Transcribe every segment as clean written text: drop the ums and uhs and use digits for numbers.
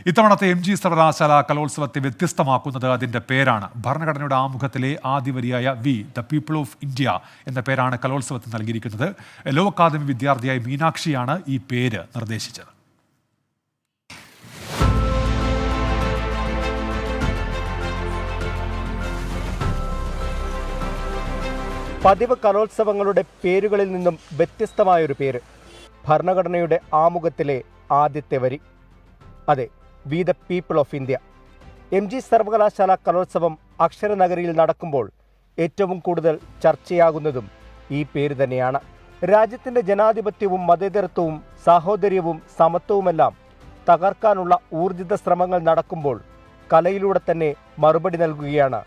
ഇത്തവണത്തെ MG സർവകലാശാല കലോത്സവത്തെ വ്യത്യസ്തമാക്കുന്നത് അതിന്റെ പേരാണ്. ഭരണഘടനയുടെ ആമുഖത്തിലെ ആദ്യ വരിയായ we the people of India എന്ന പേരാണ് കലോത്സവത്തിന് നൽകിയിരിക്കുന്നത്. ലോ അക്കാദമി വിദ്യാർത്ഥിയായ മീനാക്ഷിയാണ് ഈ പേര് നിർദ്ദേശിച്ചത്. പതിവ് കലോത്സവങ്ങളുടെ പേരുകളിൽ നിന്നും വ്യത്യസ്തമായൊരു പേര്. ഭരണഘടനയുടെ ആമുഖത്തിലെ ആദ്യത്തെ വരി. അതെ, V the people of India. MG സർവകലാശാല കലോത്സവം അക്ഷരനഗരിയിൽ നടക്കുമ്പോൾ ഏറ്റവും കൂടുതൽ ചർച്ചയാകുന്നതും ഈ പേര് തന്നെയാണ്. രാജ്യത്തിൻ്റെ ജനാധിപത്യവും മതേതരത്വവും സാഹോദര്യവും സമത്വവുമെല്ലാം തകർക്കാനുള്ള ഊർജിത ശ്രമങ്ങൾ നടക്കുമ്പോൾ കലയിലൂടെ തന്നെ മറുപടി നൽകുകയാണ്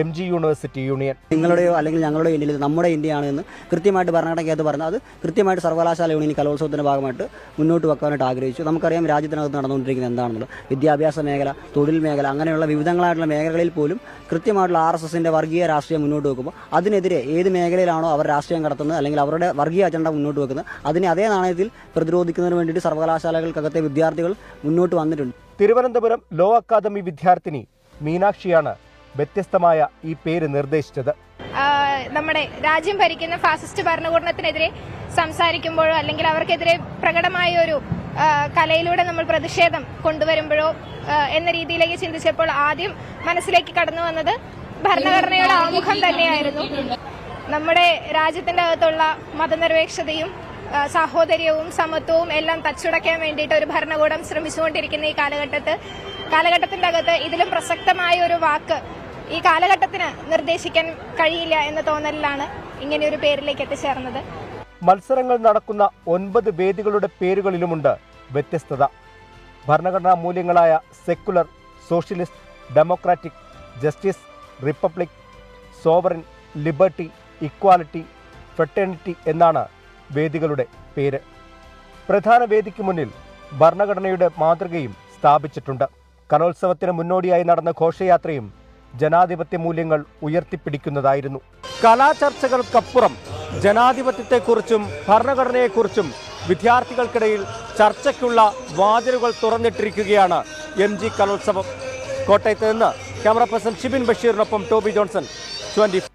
MG യൂണിവേഴ്സിറ്റി യൂണിയൻ. നിങ്ങളുടെയോ അല്ലെങ്കിൽ ഞങ്ങളുടെ ഇന്ത്യയിൽ നമ്മുടെ ഇന്ത്യയാണ് എന്ന് കൃത്യമായിട്ട് ഭരണഘടനയ്ക്കകത്ത് പറഞ്ഞാൽ അത് കൃത്യമായിട്ട് സർവകലാശാല യൂണിയൻ കലോത്സവത്തിൻ്റെ ഭാഗമായിട്ട് മുന്നോട്ട് വെക്കാനായിട്ട് ആഗ്രഹിച്ചു. നമുക്കറിയാം രാജ്യത്തിനകത്ത് നടന്നുകൊണ്ടിരിക്കുന്നത് എന്താണെന്നുള്ളത്. വിദ്യാഭ്യാസ മേഖല, തൊഴിൽ മേഖല, അങ്ങനെയുള്ള വിവിധങ്ങളായിട്ടുള്ള മേഖലകളിൽ പോലും കൃത്യമായിട്ടുള്ള RSSൻ്റെ വർഗീയ രാഷ്ട്രീയം മുന്നോട്ട് വെക്കുമ്പോൾ അതിനെതിരെ ഏത് മേഖലയിലാണോ അവർ രാഷ്ട്രീയം കടത്തുന്നത് അല്ലെങ്കിൽ അവരുടെ വർഗീയ അജണ്ട മുന്നോട്ട് വെക്കുന്നത് അതിനെ അതേ നാണയത്തിൽ പ്രതിരോധിക്കുന്നതിന് വേണ്ടിയിട്ട് സർവകലാശാലകൾക്കകത്തെ വിദ്യാർത്ഥികൾ മുന്നോട്ട് വന്നിട്ടുണ്ട്. തിരുവനന്തപുരം ലോ അക്കാദമി വിദ്യാർത്ഥിനി മീനാക്ഷിയാണ് വ്യത്യസ്തമായ ഈ പേര് നിർദ്ദേശിച്ചത്. നമ്മുടെ രാജ്യം ഭരിക്കുന്ന ഫാസിസ്റ്റ് ഭരണകൂടത്തിനെതിരെ സംസാരിക്കുമ്പോഴോ അല്ലെങ്കിൽ അവർക്കെതിരെ പ്രകടമായ ഒരു കലയിലൂടെ നമ്മൾ പ്രതിഷേധം കൊണ്ടുവരുമ്പോഴോ എന്ന രീതിയിലേക്ക് ചിന്തിച്ചപ്പോൾ ആദ്യം മനസ്സിലേക്ക് കടന്നു വന്നത് ഭരണഘടനയുടെ ആമുഖം തന്നെയായിരുന്നു. നമ്മുടെ രാജ്യത്തിന്റെ അകത്തുള്ള മതനിരപേക്ഷതയും സാഹോദര്യവും സമത്വവും എല്ലാം തച്ചുടയ്ക്കാൻ വേണ്ടിയിട്ട് ഒരു ഭരണകൂടം ശ്രമിച്ചുകൊണ്ടിരിക്കുന്ന ഈ കാലഘട്ടത്തിന്റെ അകത്ത് ഇതിലും പ്രസക്തമായ ഒരു വാക്ക് ഈ കാലഘട്ടത്തിന് നിർദ്ദേശിക്കാൻ കഴിയില്ല എന്ന തോന്നലിലാണ് ഇങ്ങനെയൊരു പേരിലേക്ക് എത്തിച്ചേർന്നത്. മത്സരങ്ങൾ നടക്കുന്ന 9 വേദികളുടെ പേരുകളിലുമുണ്ട് വ്യത്യസ്തത. ഭരണഘടനാ മൂല്യങ്ങളായ secular, socialist, democratic, justice, republic, sovereign, liberty, equality, fraternity എന്നാണ് വേദികളുടെ പേര്. പ്രധാന വേദിക്ക് മുന്നിൽ ഭരണഘടനയുടെ മാതൃകയും സ്ഥാപിച്ചിട്ടുണ്ട്. കലോത്സവത്തിന് മുന്നോടിയായി നടന്ന ഘോഷയാത്രയും ജനാധിപത്യ മൂല്യങ്ങൾ ഉയർത്തിപ്പിടിക്കുന്നതായിരുന്നു. കലാചർച്ചകൾക്കപ്പുറം ജനാധിപത്യത്തെക്കുറിച്ചും ഭരണഘടനയെക്കുറിച്ചും വിദ്യാർത്ഥികൾക്കിടയിൽ ചർച്ചയ്ക്കുള്ള വാതിലുകൾ തുറന്നിട്ടിരിക്കുകയാണ് MG കലോത്സവം. കോട്ടയത്ത് നിന്ന് ക്യാമറ പേഴ്സൺ ഷിബിൻ ബഷീറിനൊപ്പം ടോബി ജോൺസൺ, 24.